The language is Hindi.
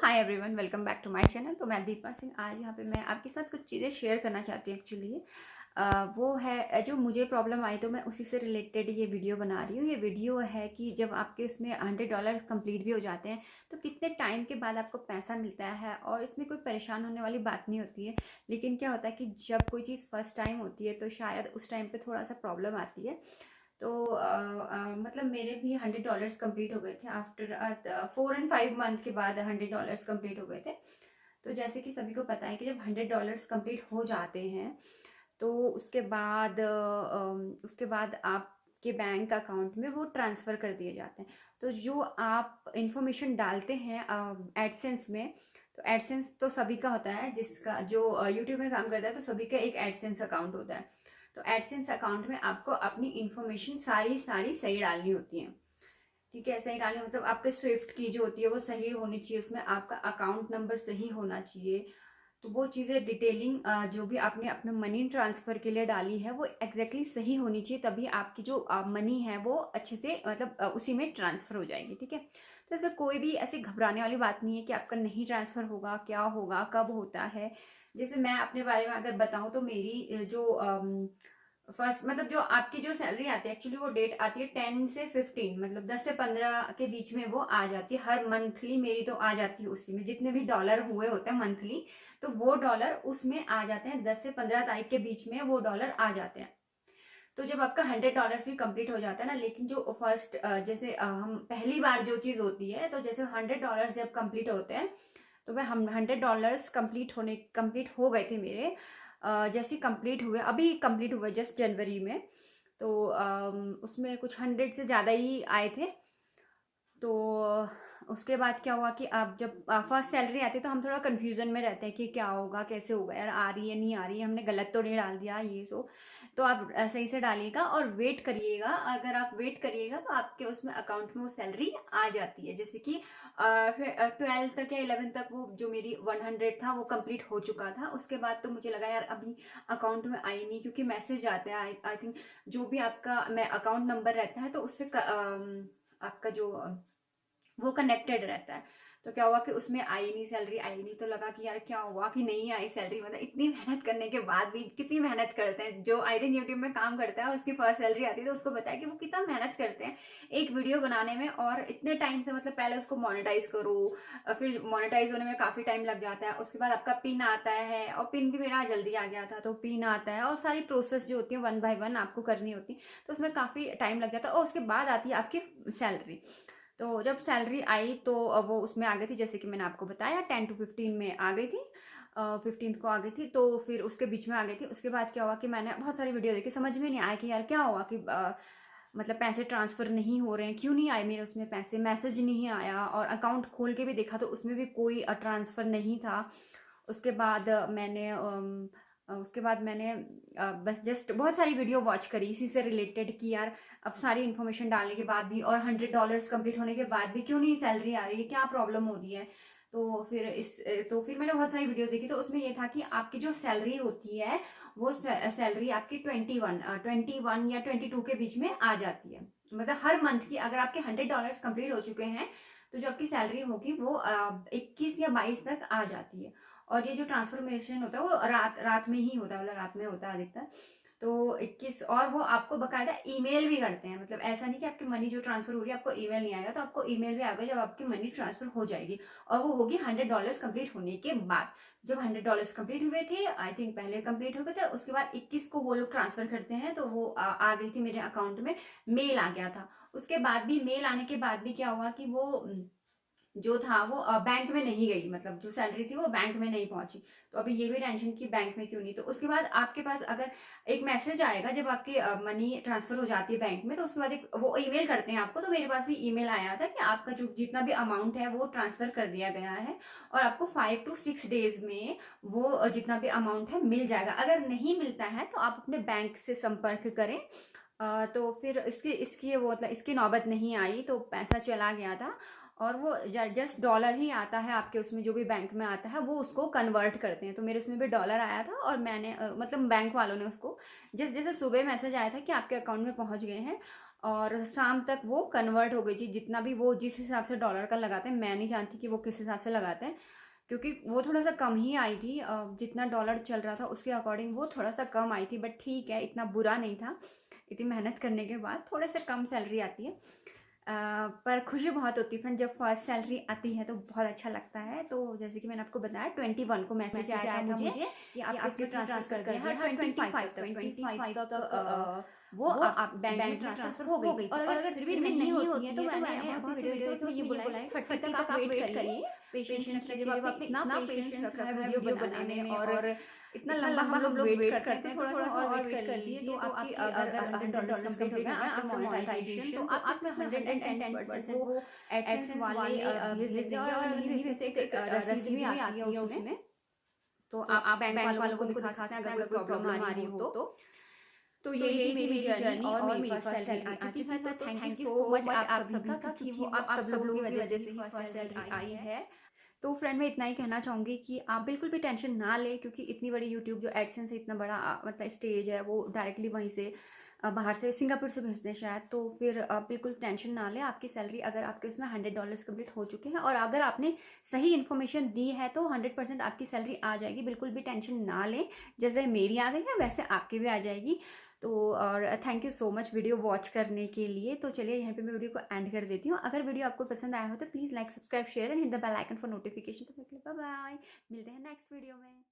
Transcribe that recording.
Hi everyone, welcome back to my channel. तो मैं दीपा सिंह आज यहाँ पे मैं आपके साथ कुछ चीज़ें शेयर करना चाहती हूँ। एक्चुअली वो है जो मुझे प्रॉब्लम आई, तो मैं उसी से रिलेटेड ये वीडियो बना रही हूँ। ये वीडियो है कि जब आपके उसमें $100 कंप्लीट भी हो जाते हैं तो कितने टाइम के बाद आपको पैसा मिलता है। और इसमें कोई परेशान होने वाली बात नहीं होती है, लेकिन क्या होता है कि जब कोई चीज़ फर्स्ट टाइम होती है तो शायद उस टाइम पे थोड़ा सा प्रॉब्लम आती है। तो मतलब मेरे भी $100 कंप्लीट हो गए थे आफ्टर 4 और 5 मंथ के बाद $100 कंप्लीट हो गए थे। तो जैसे कि सभी को पता है कि जब $100 कंप्लीट हो जाते हैं तो उसके बाद आपके बैंक अकाउंट में वो ट्रांसफ़र कर दिए जाते हैं। तो जो आप इंफॉर्मेशन डालते हैं एडसेंस में, तो एडसेंस तो सभी का होता है, जिसका जो यूट्यूब में काम करता है तो सभी का एक एडसेंस अकाउंट होता है। तो एडसेंस अकाउंट में आपको अपनी इंफॉर्मेशन सारी सारी सही डालनी होती है। ठीक है, सही डालनी मतलब आपके स्विफ्ट की जो होती है वो सही होनी चाहिए, उसमें आपका अकाउंट नंबर सही होना चाहिए। तो वो चीज़ें डिटेलिंग जो भी आपने अपने मनी ट्रांसफ़र के लिए डाली है वो एग्जैक्टली सही होनी चाहिए, तभी आपकी जो मनी है वो अच्छे से मतलब उसी में ट्रांसफ़र हो जाएगी। ठीक है, तो इसमें कोई भी ऐसी घबराने वाली बात नहीं है कि आपका नहीं ट्रांसफ़र होगा, क्या होगा, कब होता है। जैसे मैं अपने बारे में अगर बताऊं तो मेरी जो फर्स्ट मतलब जो आपकी जो सैलरी आती है, एक्चुअली वो डेट आती है 10 से 15, मतलब 10 से 15 के बीच में वो आ जाती है। हर मंथली मेरी तो आ जाती है, उसी में जितने भी डॉलर हुए होते हैं मंथली, तो वो डॉलर उसमें आ जाते हैं। 10 से 15 तारीख के बीच में वो डॉलर आ जाते हैं। तो जब आपका $100 भी कंप्लीट हो जाता है ना, लेकिन जो फर्स्ट जैसे हम पहली बार जो चीज़ होती है, तो जैसे $100 जब कंप्लीट होते हैं तो वह हम $100 कंप्लीट हो गए थे मेरे। जैसे कंप्लीट हुए, अभी कंप्लीट हुए जस्ट जनवरी में। तो उसमें कुछ 100 से ज़्यादा ही आए थे। तो उसके बाद क्या हुआ कि आप जब फर्स्ट सैलरी आती है तो हम थोड़ा कन्फ्यूज़न में रहते हैं कि क्या होगा, कैसे होगा, यार आ रही है नहीं आ रही है, हमने गलत तो नहीं डाल दिया ये सो। तो आप सही से डालिएगा और वेट करिएगा। अगर आप वेट करिएगा तो आपके उसमें अकाउंट में वो सैलरी आ जाती है। जैसे कि फिर 12 तक या 11 तक वो जो मेरी 100 था वो कंप्लीट हो चुका था। उसके बाद तो मुझे लगा यार अभी अकाउंट में आई नहीं, क्योंकि मैसेज आता है आई थिंक जो भी आपका मैं अकाउंट नंबर रहता है तो उससे आपका जो वो कनेक्टेड रहता है। तो क्या हुआ कि उसमें आई नहीं, सैलरी आई नहीं। तो लगा कि यार क्या हुआ कि नहीं आई सैलरी, मतलब इतनी मेहनत करने के बाद भी। कितनी मेहनत करते हैं जो आई थिंक यूट्यूब में काम करता है और उसकी फर्स्ट सैलरी आती है तो उसको बताया कि वो कितना मेहनत करते हैं एक वीडियो बनाने में, और इतने टाइम से मतलब पहले उसको मोनेटाइज करो, फिर मोनेटाइज होने में काफ़ी टाइम लग जाता है। उसके बाद आपका पिन आता है, और पिन भी मेरा जल्दी आ गया था, तो पिन आता है और सारी प्रोसेस जो होती है 1 बाय 1 आपको करनी होती है, तो उसमें काफ़ी टाइम लग जाता है। और उसके बाद आती है आपकी सैलरी। तो जब सैलरी आई तो वो उसमें आ गई थी, जैसे कि मैंने आपको बताया 10 to 15 में आ गई थी। 15th को आ गई थी, तो फिर उसके बीच में आ गई थी। उसके बाद क्या हुआ कि मैंने बहुत सारी वीडियो देखी, समझ में नहीं आया कि यार क्या हुआ कि मतलब पैसे ट्रांसफ़र नहीं हो रहे हैं, क्यों नहीं आए मेरे उसमें पैसे, मैसेज नहीं आया। और अकाउंट खोल के भी देखा तो उसमें भी कोई ट्रांसफ़र नहीं था। उसके बाद मैंने बस जस्ट बहुत सारी वीडियो वॉच करी इसी से रिलेटेड कि यार अब सारी इन्फॉर्मेशन डालने के बाद भी और $100 कंप्लीट होने के बाद भी क्यों नहीं सैलरी आ रही है, क्या प्रॉब्लम हो रही है। तो फिर मैंने बहुत सारी वीडियोस देखी, तो उसमें ये था कि आपकी जो सैलरी होती है वो सैलरी आपकी 21 या 22 के बीच में आ जाती है। मतलब हर मंथ की अगर आपके $100 कंप्लीट हो चुके हैं तो जो आपकी सैलरी होगी वो 21 या 22 तक आ जाती है। और ये जो ट्रांसफॉर्मेशन होता है वो रात रात में ही होता है, मतलब रात में होता है अधिकतर। तो 21, और वो आपको बकायदा ईमेल भी करते हैं, मतलब ऐसा नहीं कि आपकी मनी जो ट्रांसफर हो रही है आपको ईमेल नहीं आएगा, तो आपको ईमेल भी आएगा जब आपकी मनी ट्रांसफर हो जाएगी। और वो होगी $100 कंप्लीट होने के बाद। जब $100 कंप्लीट हुए थे, आई थिंक पहले कंप्लीट हो गए थे, उसके बाद 21 को वो लोग ट्रांसफर करते हैं, तो वो आ गई थी मेरे अकाउंट में, मेल आ गया था। उसके बाद भी मेल आने के बाद भी क्या हुआ कि वो जो था वो बैंक में नहीं गई, मतलब जो सैलरी थी वो बैंक में नहीं पहुंची। तो अभी ये भी टेंशन कि बैंक में क्यों नहीं। तो उसके बाद आपके पास अगर एक मैसेज आएगा जब आपकी मनी ट्रांसफर हो जाती है बैंक में, तो उसके बाद एक वो ईमेल करते हैं आपको। तो मेरे पास भी ईमेल आया था कि आपका जो जितना भी अमाउंट है वो ट्रांसफर कर दिया गया है, और आपको 5 to 6 डेज में वो जितना भी अमाउंट है मिल जाएगा। अगर नहीं मिलता है तो आप अपने बैंक से संपर्क करें। तो फिर इसकी इसकी वो मतलब इसकी नौबत नहीं आई, तो पैसा चला गया था। और वो जस्ट डॉलर ही आता है आपके उसमें, जो भी बैंक में आता है वो उसको कन्वर्ट करते हैं। तो मेरे उसमें भी डॉलर आया था, और मैंने मतलब बैंक वालों ने उसको जैसे जैसे सुबह मैसेज आया था कि आपके अकाउंट में पहुंच गए हैं, और शाम तक वो कन्वर्ट हो गई थी। जितना भी वो जिस हिसाब से डॉलर का लगाते हैं, मैं नहीं जानती कि वो किस हिसाब से लगाते हैं, क्योंकि वो थोड़ा सा कम ही आई थी। जितना डॉलर चल रहा था उसके अकॉर्डिंग वो थोड़ा सा कम आई थी, बट ठीक है, इतना बुरा नहीं था। इतनी मेहनत करने के बाद थोड़ा सा कम सैलरी आती है, पर खुशी बहुत होती है फ्रेंड जब फर्स्ट सैलरी आती है, तो बहुत अच्छा लगता है। तो जैसे कि मैंने आपको बताया 21 को मैसेज आया था मुझे कि आपको इसमें ट्रांसफर कर दिया है, 25 तक वो आप बैंक में ट्रांसफर हो गई। और अगर फिर भी नहीं होती है तो मैंने बहुत सी वीडियो में ये बोला है 30 तक आप वेट करिए, पेशेंस रखिए। जब आपने इतना पेशेंस रखा है वीडियो बनाने में और इतना लंबा हम लोग वेट करते हैं, तो थोड़ा सा और वेट कर लीजिए। तो आपकी अगर $100 कंप्लीट हो गया आफ्टर मोनेटाइजेशन, तो आप इसमें 110% वो एडसेंस वाले भेज देंगे, और नहीं भेजते एक रसीद भी आती है उसमें। तो आप बैंक वालों को दिखा सकते हैं अगर कोई प्रॉब्लम आ रही हो तो यही थी मेरी जर्नी और मेरी फर्स्ट सैलरी आ चुकी है। तो थैंक यू सो मच आप सभी का, क्योंकि वो आप सब लोगों की वजह से ही फर्स्ट सैलरी आई है। तो फ्रेंड मैं इतना ही कहना चाहूँगी कि आप बिल्कुल भी टेंशन ना लें, क्योंकि इतनी बड़ी यूट्यूब जो एडसेंस है, इतना बड़ा मतलब स्टेज है, वो डायरेक्टली वहीं से बाहर से सिंगापुर से भेजते हैं शायद। तो फिर आप बिल्कुल टेंशन ना लें। आपकी सैलरी अगर आपके उसमें $100 कंप्लीट हो चुके हैं और अगर आपने सही इन्फॉर्मेशन दी है, तो 100% आपकी सैलरी आ जाएगी। बिल्कुल भी टेंशन ना लें, जैसे मेरी आ गई है वैसे आपकी भी आ जाएगी। तो और thank you so much video watch करने के लिए। तो चलिए यहाँ पे मैं वीडियो को एंड कर देती हूँ। अगर वीडियो आपको पसंद आया हो तो please like, subscribe, share and hit the bell icon for notification. तो बाय बाय, मिलते हैं नेक्स्ट वीडियो में।